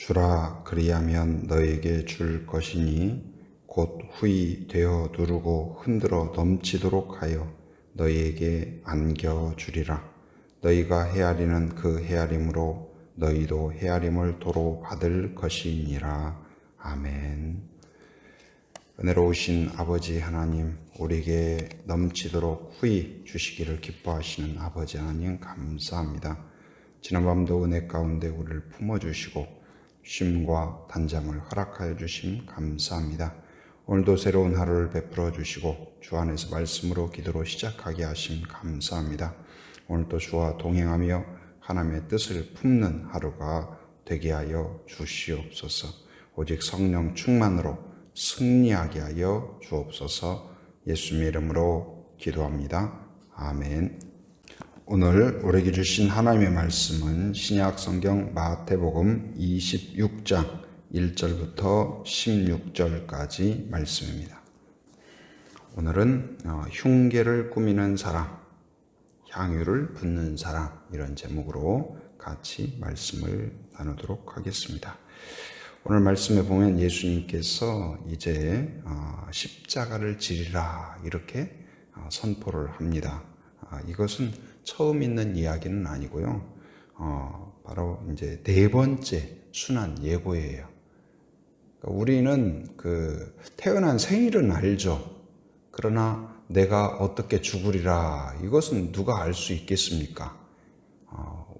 주라 그리하면 너에게 줄 것이니 곧 후이 되어 누르고 흔들어 넘치도록 하여 너희에게 안겨주리라. 너희가 헤아리는 그 헤아림으로 너희도 헤아림을 도로 받을 것이니라. 아멘. 은혜로우신 아버지 하나님, 우리에게 넘치도록 후이 주시기를 기뻐하시는 아버지 하나님 감사합니다. 지난밤도 은혜 가운데 우리를 품어주시고 쉼과 단잠을 허락하여 주심 감사합니다. 오늘도 새로운 하루를 베풀어 주시고 주 안에서 말씀으로 기도로 시작하게 하심 감사합니다. 오늘도 주와 동행하며 하나님의 뜻을 품는 하루가 되게 하여 주시옵소서. 오직 성령 충만으로 승리하게 하여 주옵소서. 예수님의 이름으로 기도합니다. 아멘. 오늘 우리에게 주신 하나님의 말씀은 신약 성경 마태복음 26장 1절부터 16절까지 말씀입니다. 오늘은 흉계를 꾸미는 사람, 향유를 붓는 사람, 이런 제목으로 같이 말씀을 나누도록 하겠습니다. 오늘 말씀에 보면 예수님께서 이제 십자가를 지리라 이렇게 선포를 합니다. 이것은 처음 있는 이야기는 아니고요. 바로 이제 네 번째 순환 예고예요. 그러니까 우리는 태어난 생일은 알죠. 그러나 내가 어떻게 죽으리라 이것은 누가 알 수 있겠습니까?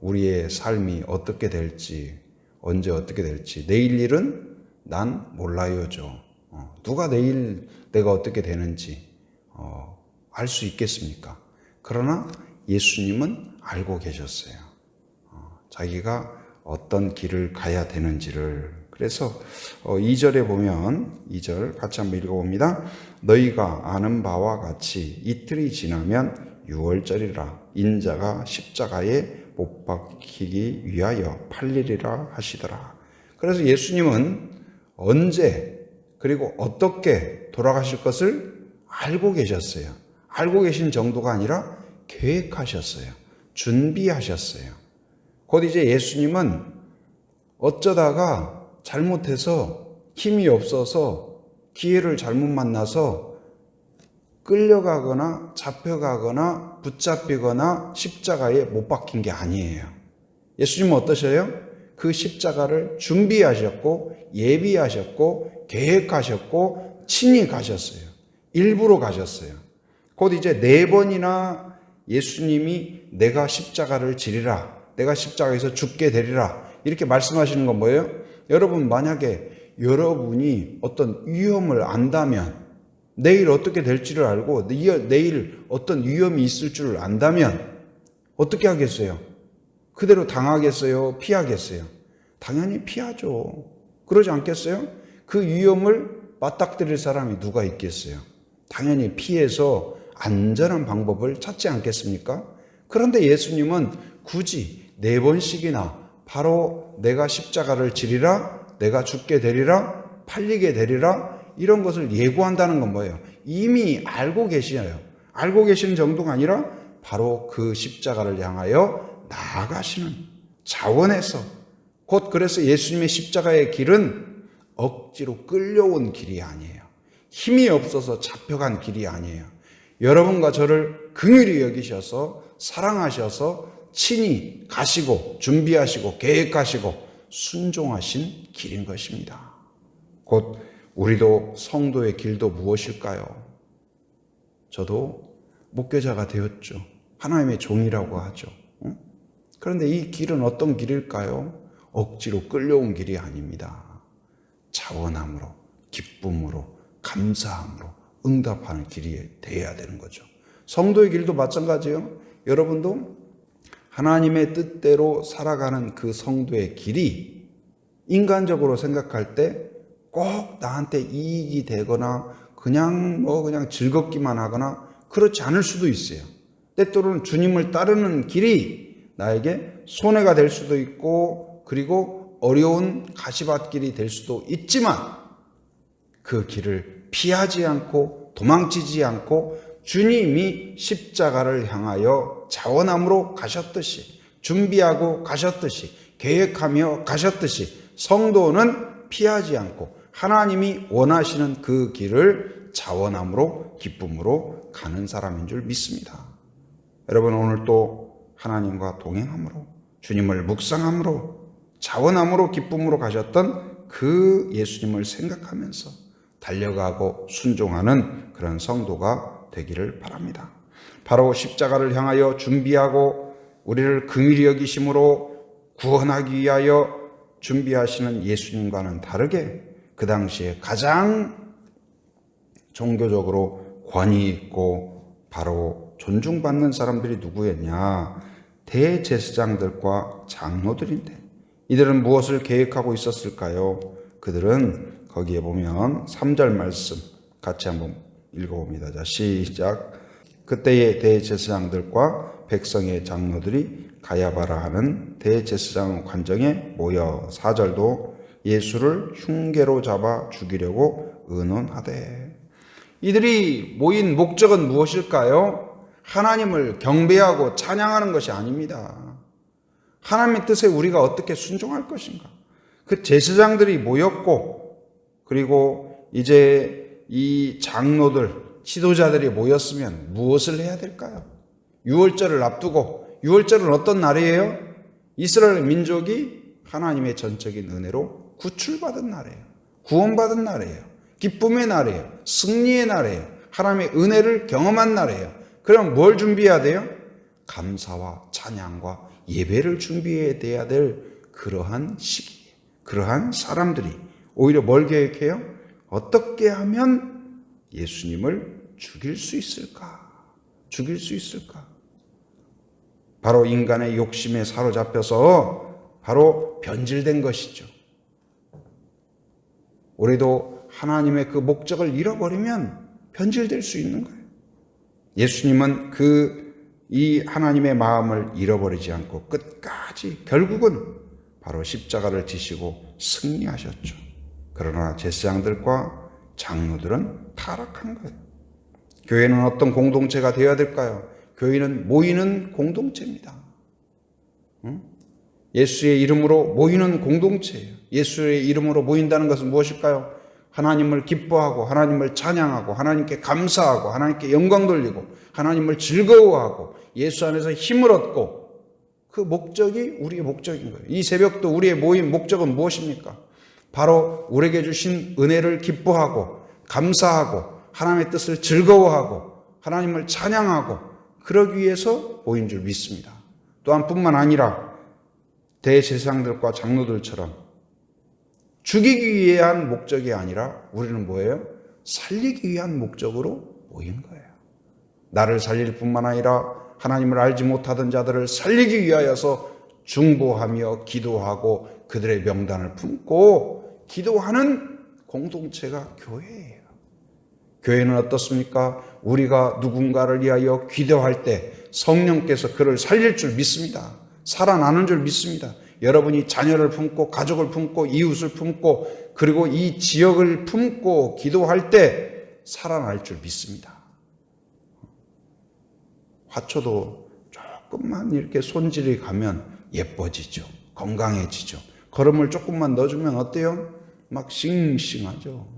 우리의 삶이 어떻게 될지, 언제 어떻게 될지, 내일 일은 난 몰라요죠. 누가 내일 내가 어떻게 되는지 알 수 있겠습니까? 그러나 예수님은 알고 계셨어요. 자기가 어떤 길을 가야 되는지를. 그래서 2절에 보면 2절 같이 한번 읽어봅니다. 너희가 아는 바와 같이 이틀이 지나면 유월절이라 인자가 십자가에 못 박히기 위하여 팔리리라 하시더라. 그래서 예수님은 언제 그리고 어떻게 돌아가실 것을 알고 계셨어요. 알고 계신 정도가 아니라 계획하셨어요. 준비하셨어요. 곧 이제 예수님은 어쩌다가 잘못해서 힘이 없어서 기회를 잘못 만나서 끌려가거나 잡혀가거나 붙잡히거나 십자가에 못 박힌 게 아니에요. 예수님은 어떠셔요? 그 십자가를 준비하셨고 예비하셨고 계획하셨고 친히 가셨어요. 일부러 가셨어요. 곧 이제 4번이나 예수님이 내가 십자가를 지리라, 내가 십자가에서 죽게 되리라 이렇게 말씀하시는 건 뭐예요? 여러분, 만약에 여러분이 어떤 위험을 안다면, 내일 어떻게 될지를 알고 내일 어떤 위험이 있을 줄을 안다면 어떻게 하겠어요? 그대로 당하겠어요? 피하겠어요? 당연히 피하죠. 그러지 않겠어요? 그 위험을 맞닥뜨릴 사람이 누가 있겠어요? 당연히 피해서 안전한 방법을 찾지 않겠습니까? 그런데 예수님은 굳이 4번씩이나 바로 내가 십자가를 지리라, 내가 죽게 되리라, 팔리게 되리라 이런 것을 예고한다는 건 뭐예요? 이미 알고 계시어요. 알고 계시는 정도가 아니라 바로 그 십자가를 향하여 나아가시는 차원에서, 곧 그래서 예수님의 십자가의 길은 억지로 끌려온 길이 아니에요. 힘이 없어서 잡혀간 길이 아니에요. 여러분과 저를 긍휼히 여기셔서 사랑하셔서 친히 가시고 준비하시고 계획하시고 순종하신 길인 것입니다. 곧 우리도 성도의 길도 무엇일까요? 저도 목회자가 되었죠. 하나님의 종이라고 하죠. 그런데 이 길은 어떤 길일까요? 억지로 끌려온 길이 아닙니다. 자원함으로, 기쁨으로, 감사함으로 응답하는 길이 되어야 되는 거죠. 성도의 길도 마찬가지예요. 여러분도 하나님의 뜻대로 살아가는 그 성도의 길이 인간적으로 생각할 때 꼭 나한테 이익이 되거나 그냥 즐겁기만 하거나 그렇지 않을 수도 있어요. 때때로는 주님을 따르는 길이 나에게 손해가 될 수도 있고 그리고 어려운 가시밭길이 될 수도 있지만 그 길을 피하지 않고 도망치지 않고 주님이 십자가를 향하여 자원함으로 가셨듯이, 준비하고 가셨듯이, 계획하며 가셨듯이 성도는 피하지 않고 하나님이 원하시는 그 길을 자원함으로 기쁨으로 가는 사람인 줄 믿습니다. 여러분, 오늘 또 하나님과 동행함으로 주님을 묵상함으로 자원함으로 기쁨으로 가셨던 그 예수님을 생각하면서 달려가고 순종하는 그런 성도가 되기를 바랍니다. 바로 십자가를 향하여 준비하고 우리를 긍휼히 여기심으로 구원하기 위하여 준비하시는 예수님과는 다르게 그 당시에 가장 종교적으로 권위 있고 바로 존중받는 사람들이 누구였냐? 대제사장들과 장로들인데 이들은 무엇을 계획하고 있었을까요? 그들은 거기에 보면 3절 말씀 같이 한번 읽어봅니다. 자, 시작. 그때의 대제사장들과 백성의 장로들이 가야바라 하는 대제사장 관정에 모여 4절도 예수를 흉계로 잡아 죽이려고 의논하되. 이들이 모인 목적은 무엇일까요? 하나님을 경배하고 찬양하는 것이 아닙니다. 하나님의 뜻에 우리가 어떻게 순종할 것인가? 그 제사장들이 모였고 그리고 이제 이 장로들, 지도자들이 모였으면 무엇을 해야 될까요? 유월절을 앞두고, 유월절은 어떤 날이에요? 이스라엘 민족이 하나님의 전적인 은혜로 구출받은 날이에요. 구원받은 날이에요. 기쁨의 날이에요. 승리의 날이에요. 하나님의 은혜를 경험한 날이에요. 그럼 뭘 준비해야 돼요? 감사와 찬양과 예배를 준비해야 될 그러한 시기, 그러한 사람들이 오히려 뭘 계획해요? 어떻게 하면 예수님을 죽일 수 있을까? 죽일 수 있을까? 바로 인간의 욕심에 사로잡혀서 바로 변질된 것이죠. 우리도 하나님의 그 목적을 잃어버리면 변질될 수 있는 거예요. 예수님은 이 하나님의 마음을 잃어버리지 않고 끝까지 결국은 바로 십자가를 지시고 승리하셨죠. 그러나 제사장들과 장로들은 타락한 거예요. 교회는 어떤 공동체가 되어야 될까요? 교회는 모이는 공동체입니다. 예수의 이름으로 모이는 공동체예요. 예수의 이름으로 모인다는 것은 무엇일까요? 하나님을 기뻐하고 하나님을 찬양하고 하나님께 감사하고 하나님께 영광 돌리고 하나님을 즐거워하고 예수 안에서 힘을 얻고 그 목적이 우리의 목적인 거예요. 이 새벽도 우리의 모임 목적은 무엇입니까? 바로 우리에게 주신 은혜를 기뻐하고 감사하고 하나님의 뜻을 즐거워하고 하나님을 찬양하고 그러기 위해서 모인 줄 믿습니다. 또한 뿐만 아니라 대제사장들과 장로들처럼 죽이기 위한 목적이 아니라 우리는 뭐예요? 살리기 위한 목적으로 모인 거예요. 나를 살릴 뿐만 아니라 하나님을 알지 못하던 자들을 살리기 위하여서 중보하며 기도하고 그들의 명단을 품고 기도하는 공동체가 교회예요. 교회는 어떻습니까? 우리가 누군가를 위하여 기도할 때 성령께서 그를 살릴 줄 믿습니다. 살아나는 줄 믿습니다. 여러분이 자녀를 품고 가족을 품고 이웃을 품고 그리고 이 지역을 품고 기도할 때 살아날 줄 믿습니다. 화초도 조금만 이렇게 손질이 가면 예뻐지죠. 건강해지죠. 거름을 조금만 넣어주면 어때요? 막 싱싱하죠.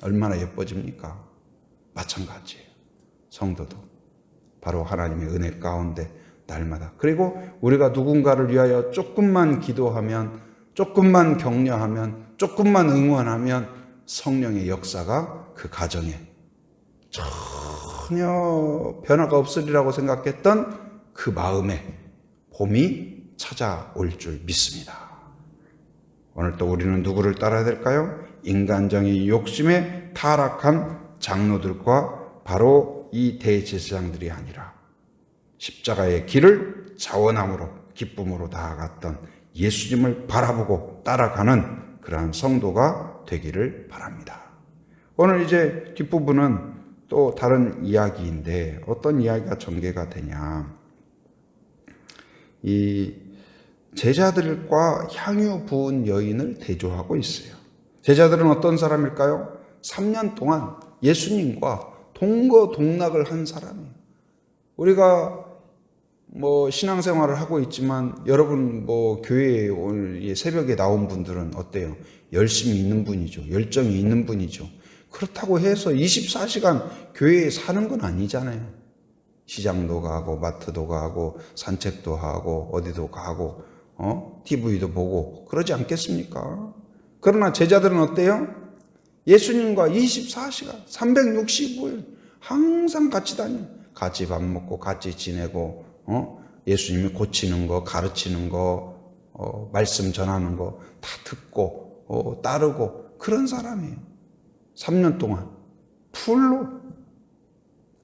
얼마나 예뻐집니까? 마찬가지예요. 성도도 바로 하나님의 은혜 가운데 날마다. 그리고 우리가 누군가를 위하여 조금만 기도하면, 조금만 격려하면, 조금만 응원하면 성령의 역사가 그 가정에 전혀 변화가 없으리라고 생각했던 그 마음에 봄이 찾아올 줄 믿습니다. 오늘 또 우리는 누구를 따라야 될까요? 인간적인 욕심에 타락한 장로들과 바로 이 대제사장들이 아니라 십자가의 길을 자원함으로 기쁨으로 나아갔던 예수님을 바라보고 따라가는 그러한 성도가 되기를 바랍니다. 오늘 이제 뒷부분은 또 다른 이야기인데 어떤 이야기가 전개가 되냐. 이 제자들과 향유 부은 여인을 대조하고 있어요. 제자들은 어떤 사람일까요? 3년 동안 예수님과 동거동락을 한 사람이에요. 우리가 신앙생활을 하고 있지만 여러분 교회에 오늘 새벽에 나온 분들은 어때요? 열심히 있는 분이죠. 열정이 있는 분이죠. 그렇다고 해서 24시간 교회에 사는 건 아니잖아요. 시장도 가고 마트도 가고 산책도 하고 어디도 가고 TV도 보고 그러지 않겠습니까? 그러나 제자들은 어때요? 예수님과 24시간 365일 항상 같이 다녀요. 같이 밥 먹고 같이 지내고 예수님이 고치는 거 가르치는 거 말씀 전하는 거 다 듣고 따르고 그런 사람이에요. 3년 동안 풀로.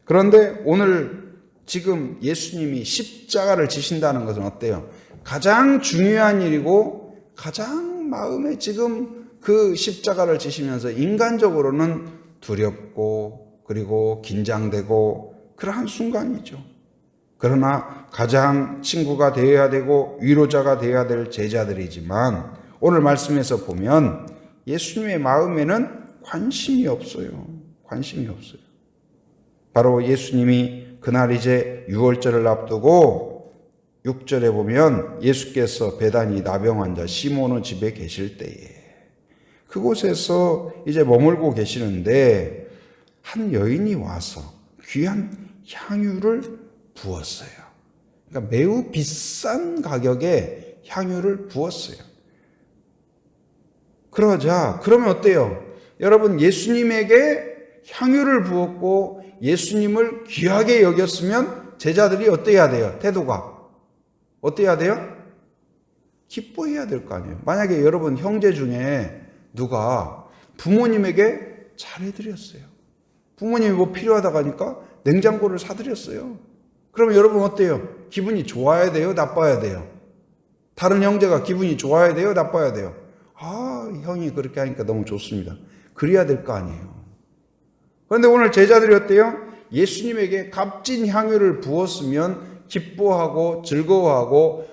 그런데 오늘 지금 예수님이 십자가를 지신다는 것은 어때요? 가장 중요한 일이고 가장 마음에 지금 그 십자가를 지시면서 인간적으로는 두렵고 그리고 긴장되고 그러한 순간이죠. 그러나 가장 친구가 되어야 되고 위로자가 되어야 될 제자들이지만 오늘 말씀에서 보면 예수님의 마음에는 관심이 없어요. 관심이 없어요. 바로 예수님이 그날 이제 유월절을 앞두고 6절에 보면 예수께서 베다니 나병 환자 시몬의 집에 계실 때에 그곳에서 이제 머물고 계시는데 한 여인이 와서 귀한 향유를 부었어요. 그러니까 매우 비싼 가격에 향유를 부었어요. 그러면 어때요? 여러분, 예수님에게 향유를 부었고 예수님을 귀하게 여겼으면 제자들이 어때야 돼요? 태도가 어때야 돼요? 기뻐해야 될 거 아니에요. 만약에 여러분 형제 중에 누가 부모님에게 잘해드렸어요. 부모님이 뭐 필요하다고 하니까 냉장고를 사드렸어요. 그러면 여러분 어때요? 기분이 좋아야 돼요? 나빠야 돼요? 다른 형제가 기분이 좋아야 돼요? 나빠야 돼요? 형이 그렇게 하니까 너무 좋습니다. 그래야 될 거 아니에요. 그런데 오늘 제자들이 어때요? 예수님에게 값진 향유를 부었으면 기뻐하고 즐거워하고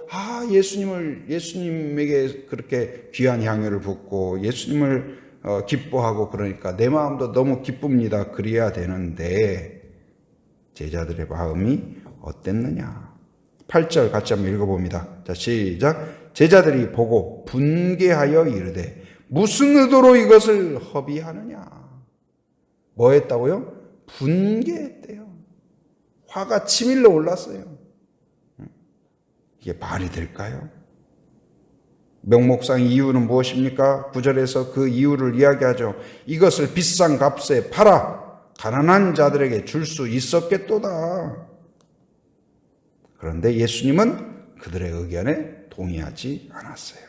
예수님에게 그렇게 귀한 향유를 붓고 예수님을 기뻐하고 그러니까 내 마음도 너무 기쁩니다. 그래야 되는데 제자들의 마음이 어땠느냐? 8절 같이 한번 읽어봅니다. 자, 시작. 제자들이 보고 분개하여 이르되 무슨 의도로 이것을 허비하느냐? 뭐 했다고요? 분개했대요. 화가 치밀러 올랐어요. 이게 말이 될까요? 명목상 이유는 무엇입니까? 9절에서 그 이유를 이야기하죠. 이것을 비싼 값에 팔아 가난한 자들에게 줄 수 있었겠도다. 그런데 예수님은 그들의 의견에 동의하지 않았어요.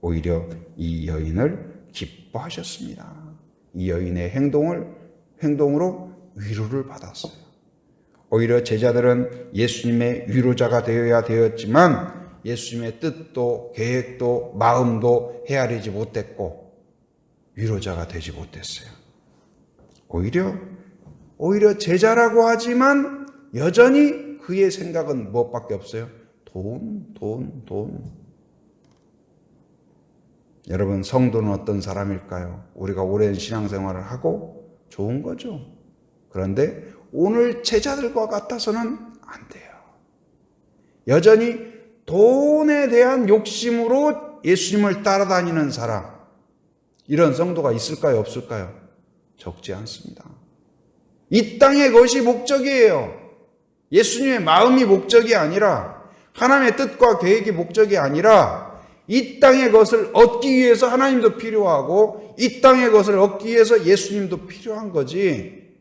오히려 이 여인을 기뻐하셨습니다. 이 여인의 행동으로 위로를 받았어요. 오히려 제자들은 예수님의 위로자가 되어야 되었지만 예수님의 뜻도 계획도 마음도 헤아리지 못했고 위로자가 되지 못했어요. 오히려 제자라고 하지만 여전히 그의 생각은 무엇밖에 없어요? 돈. 여러분, 성도는 어떤 사람일까요? 우리가 오랜 신앙생활을 하고 좋은 거죠. 그런데 오늘 제자들과 같아서는 안 돼요. 여전히 돈에 대한 욕심으로 예수님을 따라다니는 사람, 이런 성도가 있을까요? 없을까요? 적지 않습니다. 이 땅의 것이 목적이에요. 예수님의 마음이 목적이 아니라 하나님의 뜻과 계획이 목적이 아니라 이 땅의 것을 얻기 위해서 하나님도 필요하고 이 땅의 것을 얻기 위해서 예수님도 필요한 거지.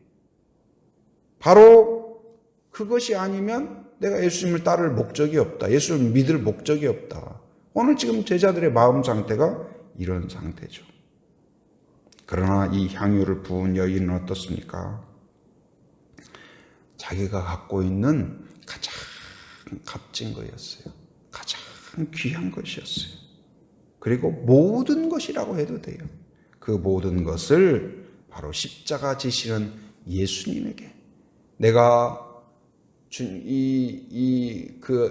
바로 그것이 아니면 내가 예수님을 따를 목적이 없다. 예수님을 믿을 목적이 없다. 오늘 지금 제자들의 마음 상태가 이런 상태죠. 그러나 이 향유를 부은 여인은 어떻습니까? 자기가 갖고 있는 가장 값진 거였어요. 가장 귀한 것이었어요. 그리고 모든 것이라고 해도 돼요. 그 모든 것을 바로 십자가 지시는 예수님에게 내가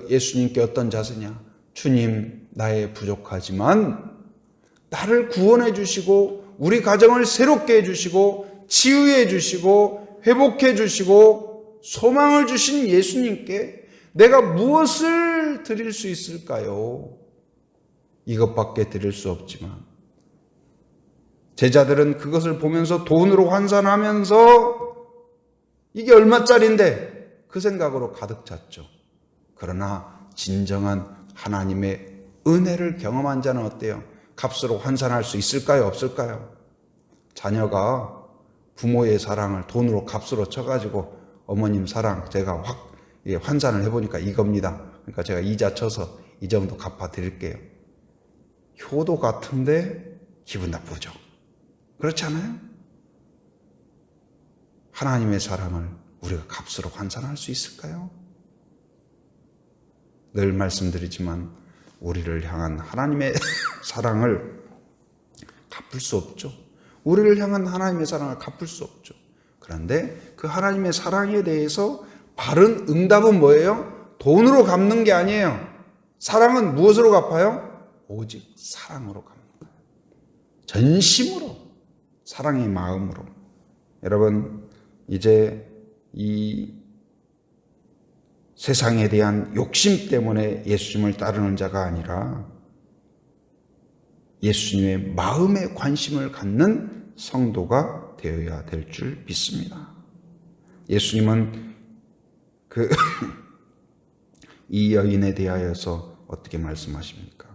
예수님께 어떤 자세냐? 주님, 나의 부족하지만 나를 구원해 주시고 우리 가정을 새롭게 해 주시고 치유해 주시고 회복해 주시고 소망을 주신 예수님께 내가 무엇을 드릴 수 있을까요? 이것밖에 드릴 수 없지만 제자들은 그것을 보면서 돈으로 환산하면서 이게 얼마짜린데 그 생각으로 가득 찼죠. 그러나 진정한 하나님의 은혜를 경험한 자는 어때요? 값으로 환산할 수 있을까요? 없을까요? 자녀가 부모의 사랑을 돈으로 값으로 쳐가지고 어머님 사랑 제가 확 환산을 해보니까 이겁니다. 그러니까 제가 이자 쳐서 이 정도 갚아드릴게요. 효도 같은데 기분 나쁘죠. 그렇지 않아요? 하나님의 사랑을 우리가 값으로 환산할 수 있을까요? 늘 말씀드리지만 우리를 향한 하나님의 사랑을 갚을 수 없죠. 우리를 향한 하나님의 사랑을 갚을 수 없죠. 그런데 그 하나님의 사랑에 대해서 바른 응답은 뭐예요? 돈으로 갚는 게 아니에요. 사랑은 무엇으로 갚아요? 오직 사랑으로 갚는 거예요. 전심으로, 사랑의 마음으로. 여러분, 이제 이 세상에 대한 욕심 때문에 예수님을 따르는 자가 아니라 예수님의 마음에 관심을 갖는 성도가 되어야 될 줄 믿습니다. 예수님은 이 여인에 대하여서 어떻게 말씀하십니까?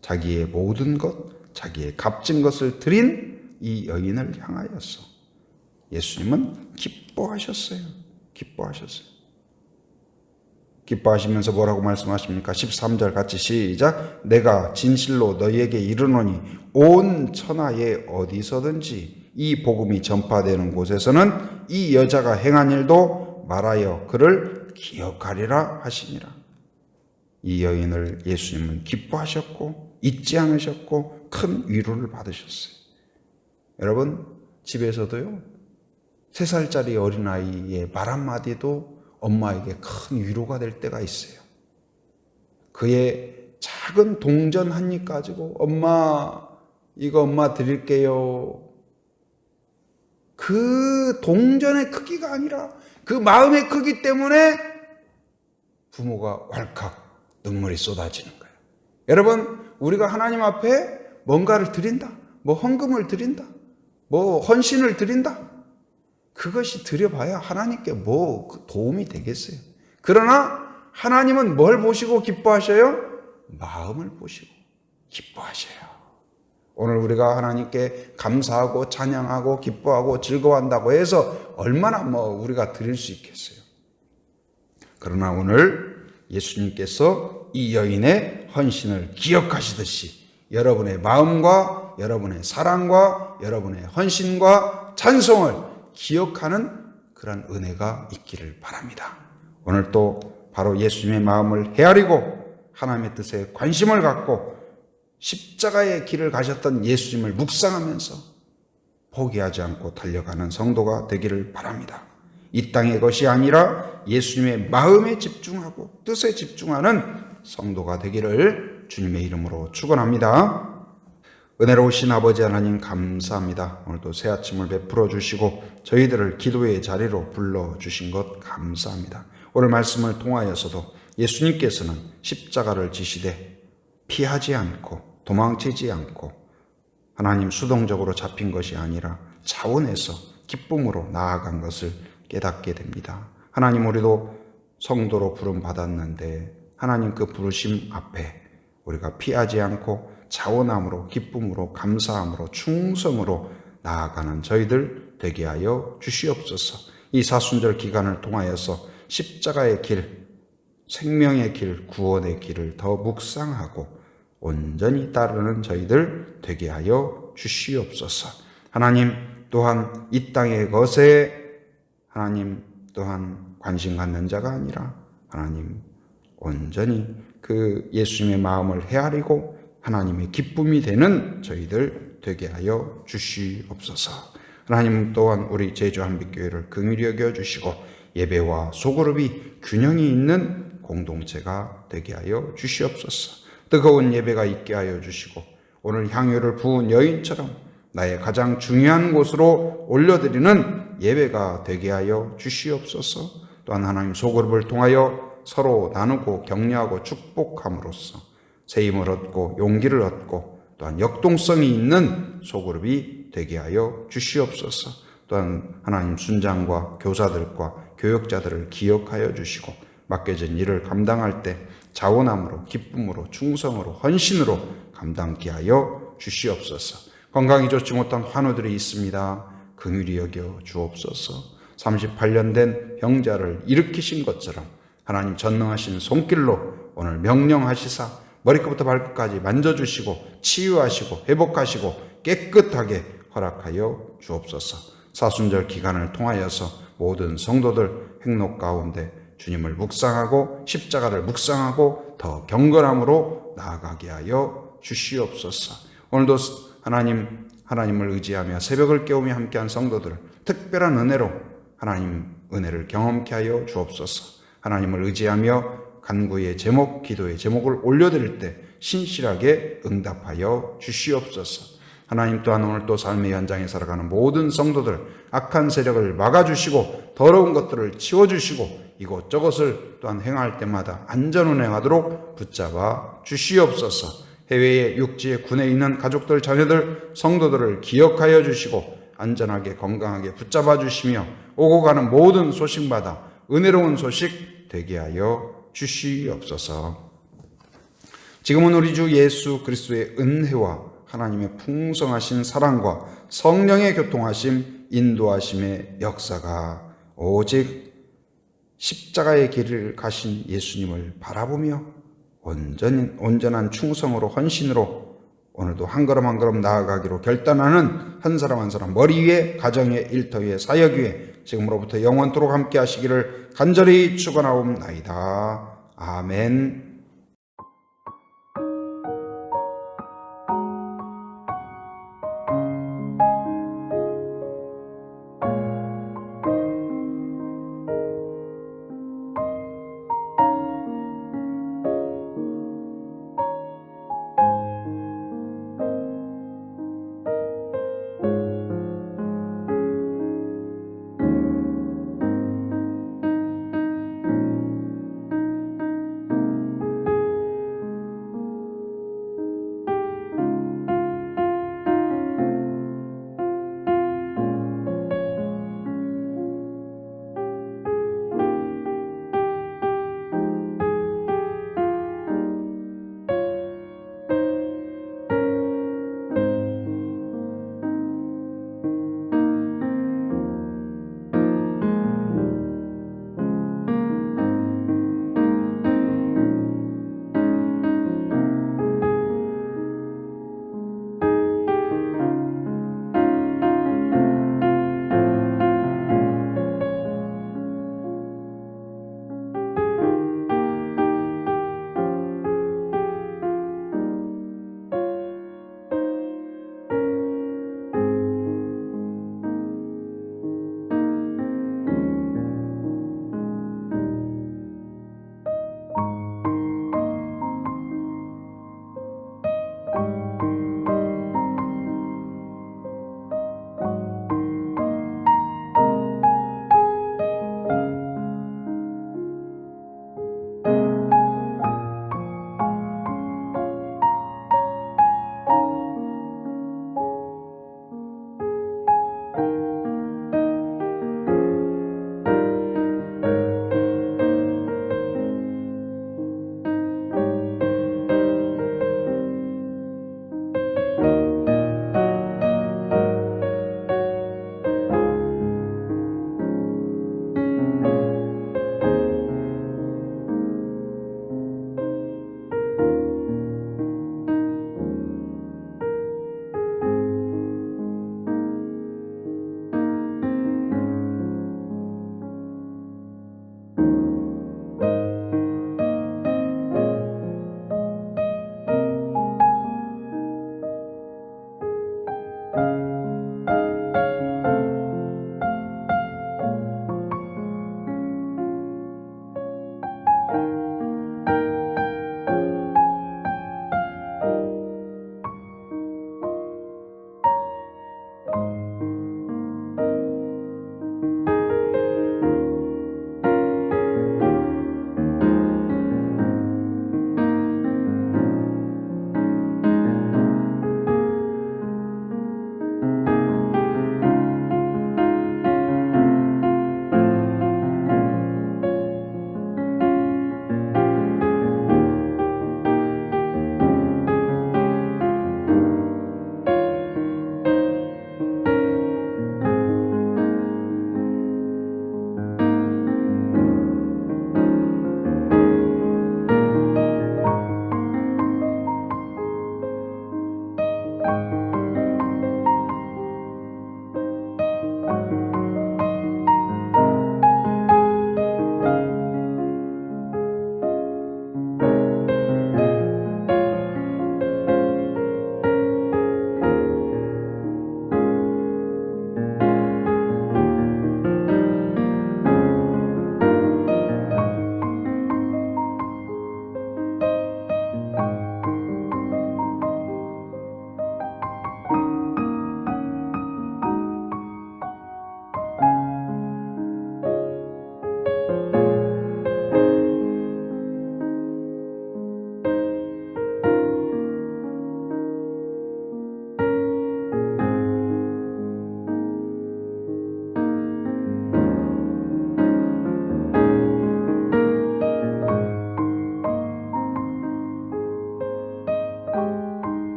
자기의 모든 것, 자기의 값진 것을 드린 이 여인을 향하여서 예수님은 기뻐하셨어요. 기뻐하시면서 뭐라고 말씀하십니까? 13절 같이 시작. 내가 진실로 너희에게 이르노니 온 천하에 어디서든지 이 복음이 전파되는 곳에서는 이 여자가 행한 일도 말하여 그를 기억하리라 하시니라. 이 여인을 예수님은 기뻐하셨고 잊지 않으셨고 큰 위로를 받으셨어요. 여러분, 집에서도요, 3살짜리 어린아이의 말 한마디도 엄마에게 큰 위로가 될 때가 있어요. 그의 작은 동전 한 입 가지고 엄마 이거 엄마 드릴게요. 그 동전의 크기가 아니라 그 마음의 크기 때문에 부모가 왈칵 눈물이 쏟아지는 거예요. 여러분, 우리가 하나님 앞에 뭔가를 드린다, 뭐 헌금을 드린다, 뭐 헌신을 드린다, 그것이 드려봐야 하나님께 뭐 도움이 되겠어요. 그러나 하나님은 뭘 보시고 기뻐하셔요? 마음을 보시고 기뻐하셔요. 오늘 우리가 하나님께 감사하고 찬양하고 기뻐하고 즐거워한다고 해서 얼마나 우리가 드릴 수 있겠어요. 그러나 오늘 예수님께서 이 여인의 헌신을 기억하시듯이 여러분의 마음과 여러분의 사랑과 여러분의 헌신과 찬송을 기억하는 그런 은혜가 있기를 바랍니다. 오늘 또 바로 예수님의 마음을 헤아리고 하나님의 뜻에 관심을 갖고 십자가의 길을 가셨던 예수님을 묵상하면서 포기하지 않고 달려가는 성도가 되기를 바랍니다. 이 땅의 것이 아니라 예수님의 마음에 집중하고 뜻에 집중하는 성도가 되기를 주님의 이름으로 축원합니다. 은혜로우신 아버지 하나님 감사합니다. 오늘도 새 아침을 베풀어 주시고 저희들을 기도의 자리로 불러주신 것 감사합니다. 오늘 말씀을 통하여서도 예수님께서는 십자가를 지시되 피하지 않고 도망치지 않고 하나님 수동적으로 잡힌 것이 아니라 차원에서 기쁨으로 나아간 것을 깨닫게 됩니다. 하나님, 우리도 성도로 부름 받았는데 하나님 그 부르심 앞에 우리가 피하지 않고 자원함으로 기쁨으로 감사함으로 충성으로 나아가는 저희들 되게 하여 주시옵소서. 이 사순절 기간을 통하여서 십자가의 길, 생명의 길, 구원의 길을 더 묵상하고 온전히 따르는 저희들 되게 하여 주시옵소서. 하나님, 또한 이 땅의 것에 하나님 또한 관심 갖는 자가 아니라 하나님 온전히 그 예수님의 마음을 헤아리고 하나님의 기쁨이 되는 저희들 되게 하여 주시옵소서. 하나님 또한 우리 제주 한빛교회를 긍휼히 여겨주시고 예배와 소그룹이 균형이 있는 공동체가 되게 하여 주시옵소서. 뜨거운 예배가 있게 하여 주시고 오늘 향유를 부은 여인처럼 나의 가장 중요한 곳으로 올려드리는 예배가 되게 하여 주시옵소서. 또한 하나님 소그룹을 통하여 서로 나누고 격려하고 축복함으로써 새 힘을 얻고 용기를 얻고 또한 역동성이 있는 소그룹이 되게 하여 주시옵소서. 또한 하나님 순장과 교사들과 교역자들을 기억하여 주시고 맡겨진 일을 감당할 때 자원함으로 기쁨으로 충성으로 헌신으로 감당케 하여 주시옵소서. 건강이 좋지 못한 환우들이 있습니다. 긍휼히 여겨 주옵소서. 38년 된 병자를 일으키신 것처럼 하나님 전능하신 손길로 오늘 명령하시사 머리끝부터 발끝까지 만져주시고 치유하시고 회복하시고 깨끗하게 허락하여 주옵소서. 사순절 기간을 통하여서 모든 성도들 행록 가운데 주님을 묵상하고 십자가를 묵상하고 더 경건함으로 나아가게 하여 주시옵소서. 오늘도 하나님을 의지하며 새벽을 깨우며 함께한 성도들을 특별한 은혜로 하나님 은혜를 경험케 하여 주옵소서. 하나님을 의지하며 간구의 제목, 기도의 제목을 올려드릴 때 신실하게 응답하여 주시옵소서. 하나님 또한 오늘 또 삶의 현장에 살아가는 모든 성도들 악한 세력을 막아주시고 더러운 것들을 치워주시고 이곳저곳을 또한 행할 때마다 안전운행하도록 붙잡아 주시옵소서. 해외에 육지에 군에 있는 가족들, 자녀들, 성도들을 기억하여 주시고 안전하게 건강하게 붙잡아 주시며 오고 가는 모든 소식마다 은혜로운 소식 되게 하여 주시옵소서. 지금은 우리 주 예수 그리스도의 은혜와 하나님의 풍성하신 사랑과 성령의 교통하심, 인도하심의 역사가 오직 십자가의 길을 가신 예수님을 바라보며 온전한 충성으로 헌신으로 오늘도 한 걸음 한 걸음 나아가기로 결단하는 한 사람 한 사람 머리 위에 가정의 일터 위에 사역 위에 지금으로부터 영원토록 함께 하시기를 간절히 축원하옵나이다. 아멘.